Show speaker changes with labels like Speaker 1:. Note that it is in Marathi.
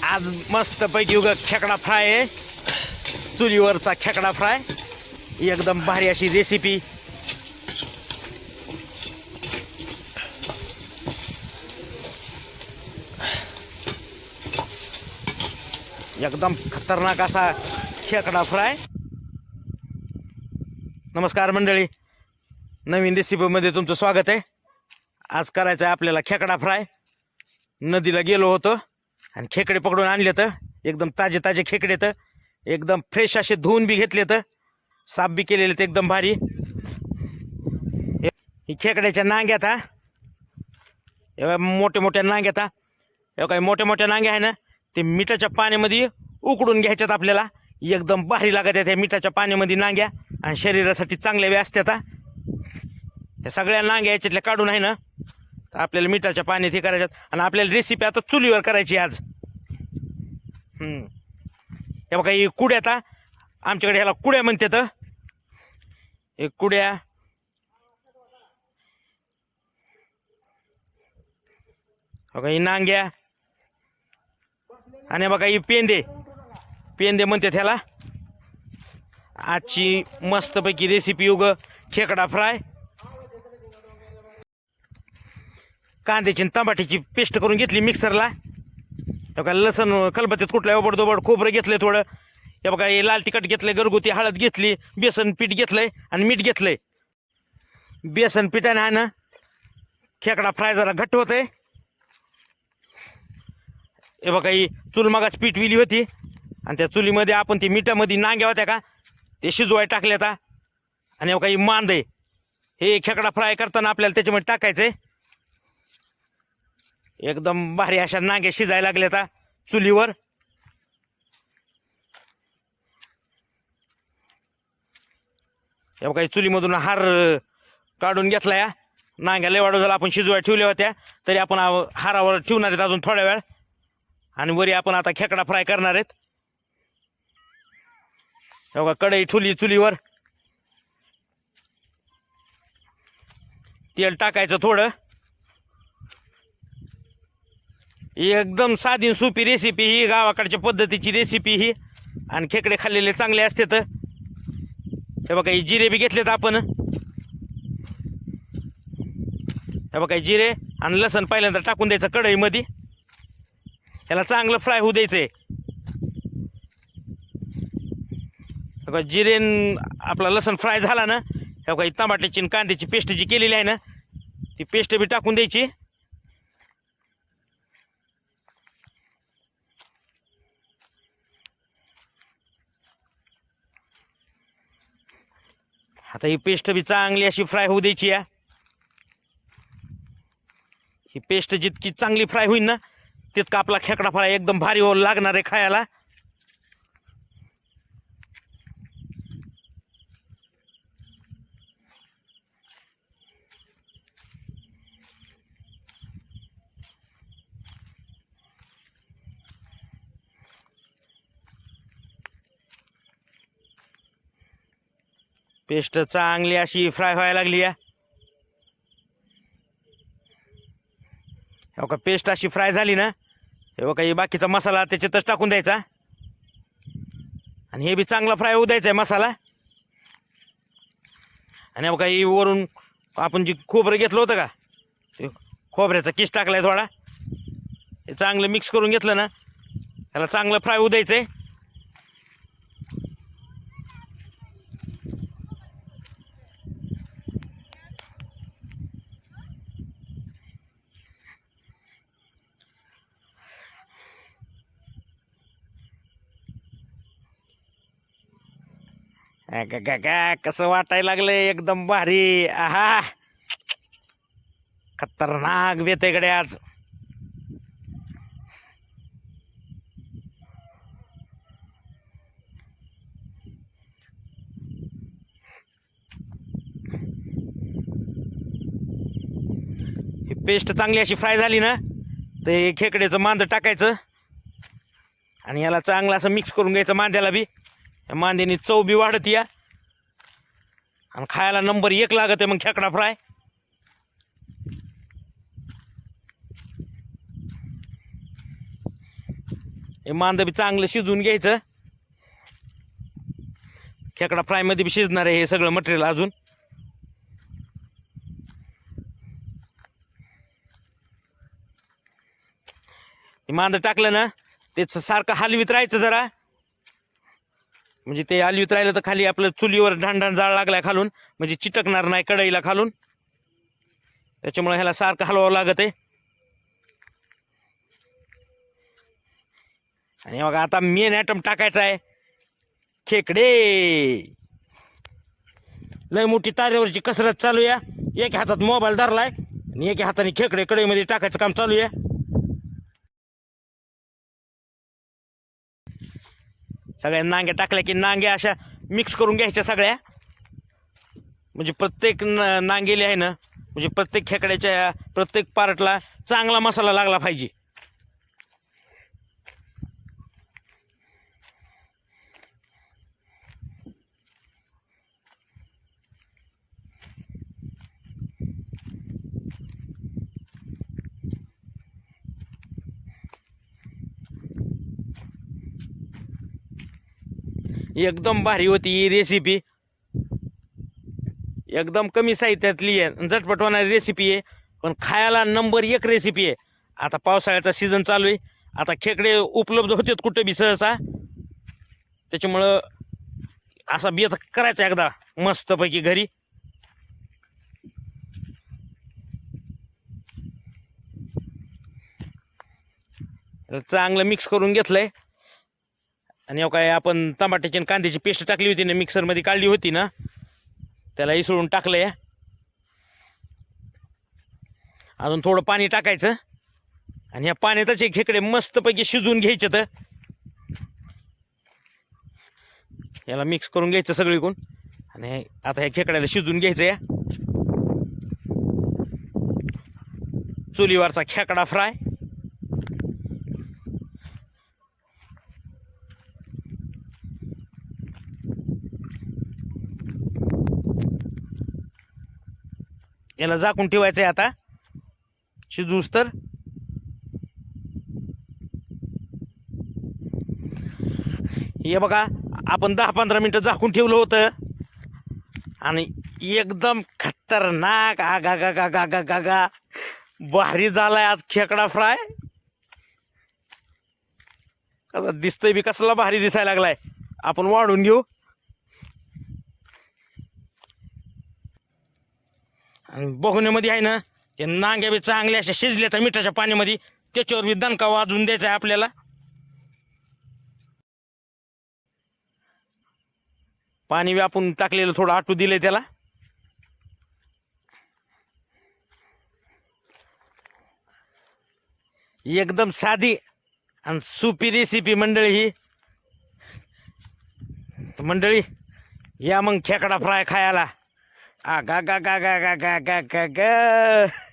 Speaker 1: आज मस्त पैकी उगा खेकडा फ्राय आहे, चुलीवरचा खेकडा फ्राय, एकदम भारी अशी रेसिपी। एकदम खतरनाक असा खेकडा फ्राय। नमस्कार मंडळी, नवीन रेसिपीमध्ये तुमचं स्वागत आहे। आज करायचं आहे आपल्याला खेकडा फ्राय। नदीला गेलो होतो आणि खेकडे पकडून आणले तर एकदम ताजे ताजे खेकडे, तर एकदम फ्रेश असे धुवून बी घेतले, तर साफ बी केलेले, तर एकदम भारी। ही खेकड्याच्या नांग्यात हा एवढ्या मोठ्या मोठ्या नांग्यात हा एवढ्या काही मोठ्या मोठ्या नांग्या आहे ना, ते मिठाच्या पाण्यामध्ये उकडून घ्यायच्यात आपल्याला। एकदम भारी लागत आहे त्या मिठाच्या पाण्यामध्ये नांग्या, आणि शरीरासाठी चांगल्या बी असतात। त्या सगळ्या नांग्या याच्यातल्या काढून आहे ना, आपल्याला मिठाच्या पाण्यात हे करायच्यात। आणि आपल्याला रेसिपी आता चुलीवर करायची आज। हे बघा, ही कुड्या, आता आमच्याकडे ह्याला कुड्या म्हणतात। एक कुड्या, बघा ही नांग्या, आणि बघा ही पेंदे, पेंदे म्हणतात ह्याला। आजची मस्तपैकी रेसिपी उग खेकडा फ्राय, कांद्याची आणि टमाट्याची पेस्ट करून घेतली मिक्सरला। हे बघा लसूण खलबत्त्यात कुठलं ओबडदोबड खोबरं घेतलंय थोडं। हे बघा हे लाल तिखट घेतलंय, घरगुती हळद घेतली, बेसन पीठ घेतलंय आणि मीठ घेतलंय। बेसन पिठाने आहे ना खेकडा फ्राय जरा घट्ट होतंय। हे बघा ही चूल मगाच पीठ विली होती, आणि त्या चुलीमध्ये आपण ती मिठामध्ये नांग्या होत्या का ते शिजवाय टाकल्यात। आणि बघा ही मांद आहे, हे खेकडा फ्राय करताना आपल्याला त्याच्यामध्ये टाकायचंय। एकदम भारी अशा नांग्या शिजायला लागल्या चुलीवर। हे बघा चुलीमधून हार काढून घेतला या नांग्या। लय वाढू झाला, आपण शिजवाय ठेवल्या होत्या, तरी आपण हारावर ठेवणार आहेत अजून थोड्या वेळ। आणि वरी आपण आता खेकडा फ्राय करणार आहेत। हे बघा कढई ठेवली चुलीवर, तेल टाकायचं थोडं। एकदम साधी सोपी रेसिपी ही, गावाकडच्या पद्धतीची रेसिपी ही, आणि खेकडे खाल्लेले चांगले असतात। हे बघा ही जिरे बी घेतलेत आपण। हे बघा जिरे आणि लसण पहिल्यांदा टाकून द्यायचं कढईमध्ये, याला चांगलं फ्राय होऊ द्यायचंय। हे बघा जिरे आपला लसण फ्राय झाला ना, हे बघा टमाट्याची आणि कांद्याची पेस्ट जी केलेली आहे ना, ती पेस्ट बी टाकून द्यायची। आता ही पेस्ट बी चांगली अशी फ्राय होऊ द्यायची या। ही पेस्ट जितकी चांगली फ्राय होईल ना, तितका आपला खेकडा फ्राय एकदम भारी हो लागणार आहे खायला। पेस्ट चांगली अशी फ्राय व्हायला लागली या। हो का, पेस्ट अशी फ्राय झाली ना, हे बघा बाकीचा मसाला त्याच्यातच टाकून द्यायचा, आणि हे बी चांगला फ्राय होऊ द्यायचा आहे मसाला। आणि बघा ही वरून आपण जी खोबरं घेतलं होतं का, ते खोबऱ्याचा किस टाकलाय थोडा, हे चांगलं मिक्स करून घेतलं ना, त्याला चांगलं फ्राय होऊ द्यायचं आहे। कसं वाटायला लागलंय, एकदम भारी। आहा, खतरनाक बेतेकडे आज। ही पेस्ट चांगली अशी फ्राय झाली ना, ते खेकड्याचं मांद टाकायचं, आणि याला चांगलं असं मिक्स करून घ्यायचं मांद्याला बी। मांद्याने चव बी वाढत या, आणि खायला नंबर 1 लागत आहे मग खेकडा फ्राय। हे मांद बी चांगलं शिजवून घ्यायचं. खेकडा फ्रायमध्ये बी शिजणार आहे हे सगळं मटेरियल अजून. हे मांद टाकलं ना त्याचं सारखं हलवीत राहायचं जरा, म्हणजे ते हलवीत राहिलं तर खाली आपलं चुलीवर ढांढाण जाळ लागलाय खालून, म्हणजे चिटकणार नाही कढईला खालून. त्याच्यामुळे ह्याला सारखं हलवावं लागत आहे. आणि बघा आता मेन आयटम टाकायचा आहे खेकडे. लय मोठी तारेवरची कसरत चालू आहे. एका हातात मोबाईल धरलाय आणि एका हाताने खेकडे कढईमध्ये टाकायचं काम चालू आहे. सगळ्या नांग्या टाकल्या की नांग्या अशा मिक्स करून घ्यायच्या सगळ्या, म्हणजे प्रत्येक नांगेली आहे ना, म्हणजे प्रत्येक खेकड्याच्या प्रत्येक पार्टला चांगला मसाला लागला पाहिजे. एकदम भारी होती ही रेसिपी. एकदम कमी साहित्यातली आहे, झटपट होणारी रेसिपी आहे, पण खायला नंबर 1 रेसिपी आहे. आता पावसाळ्याचा सीझन चालू आहे. आता खेकडे उपलब्ध होतात कुठे बी सहसा, त्याच्यामुळं असा बेत करायचा एकदा मस्तपैकी घरी. चांगलं मिक्स करून घेतलंय. आणि काय आपण टमाट्याची आणि कांद्याची पेस्ट टाकली होती ना, मिक्सरमध्ये काढली होती ना, त्याला इसळून टाकलंय. अजून थोडं पाणी टाकायचं आणि या पाण्यातच हे खेकडे मस्तपैकी शिजवून घ्यायचे. तर याला मिक्स करून घ्यायचं सगळीकडून. आणि आता ह्या खेकड्याला शिजवून घ्यायचं. या चुलीवरचा खेकडा फ्राय. याला झाकून ठेवायचं आहे आता शिजूस तर. हे बघा आपण 10-15 मिनिटं झाकून ठेवलं होतं आणि एकदम खतरनाक आगा गा गा गा गा गा गा भारी झालाय आज खेकडा फ्राय. कसा दिसतोय बी, कसला भारी दिसायला लागलाय. आपण वाढून घेऊ. आणि बघण्यामध्ये आहे ना ते नांग्या बी चांगल्या अशा शिजल्या तर मिठाच्या पाण्यामध्ये, त्याच्यावर बी दणका वाजून द्यायचा आहे आपल्याला. पाणी बी आपण टाकलेलं थोडं आटू दिलंय त्याला. एकदम साधी आणि सोपी रेसिपी मंडळी ही. मंडळी या मग खेकडा फ्राय खायला. आ गा गा गा गा गा गा गा गा गा.